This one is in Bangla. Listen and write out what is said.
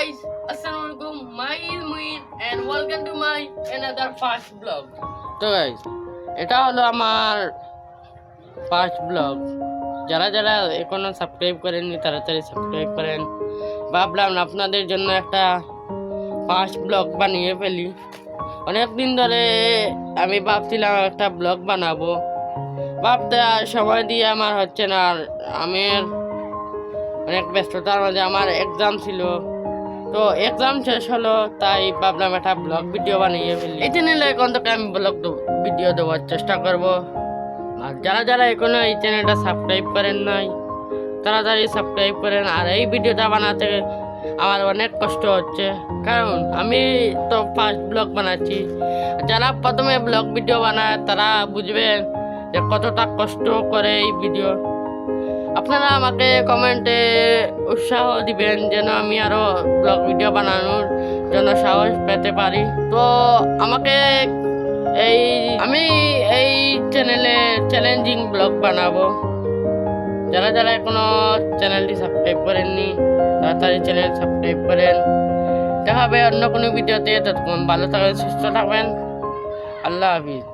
guys, Assalamualaikum. My is Muin and welcome to my another first vlog. তো guys, এটা হলো আমার ফার্স্ট ব্লগ। যারা যারা এখনো সাবস্ক্রাইব করেননি তাড়াতাড়ি সাবস্ক্রাইব করেন। ভাবলাম আপনাদের জন্য একটা ফার্স্ট ব্লগ বানিয়ে ফেলি। অনেক দিন ধরে আমি ভাবছিলাম একটা ব্লগ বানাবো, ভাবতে আর সময় দিয়ে আমার হচ্ছে না। আর আমি অনেক ব্যস্ততার মাঝে আমার এক্সাম ছিল, তো এক্সাম শেষ হলো, তাই ভাবলাম একটা ব্লগ ভিডিও বানিয়ে ফেলি। এই চ্যানেলে এখন থেকে আমি ব্লগ ভিডিও দেওয়ার চেষ্টা করব। আর যারা যারা এখনো এই চ্যানেলটা সাবস্ক্রাইব করেন নাই তাড়াতাড়ি সাবস্ক্রাইব করেন। আর এই ভিডিওটা বানাতে আমার অনেক কষ্ট হচ্ছে, কারণ আমি তো ফার্স্ট ব্লগ বানাচ্ছি। যারা প্রথমে ব্লগ ভিডিও বানায় তারা বুঝবেন যে কতটা কষ্ট করে এই ভিডিও। আপনারা আমাকে কমেন্টে উৎসাহ দিবেন যেন আমি আরও ব্লগ ভিডিও বানানোর জন্য সাহস পেতে পারি। তো আমাকে আমি এই চ্যানেলে চ্যালেঞ্জিং ব্লগ বানাবো। যারা যারা এখনো চ্যানেলটি সাবস্ক্রাইব করেননি তাড়াতাড়ি চ্যানেল সাবস্ক্রাইব করেন। দেখা হবে অন্য কোনো ভিডিওতে। ততক্ষণ ভালো থাকবেন, সুস্থ থাকবেন। আল্লাহ হাফিজ।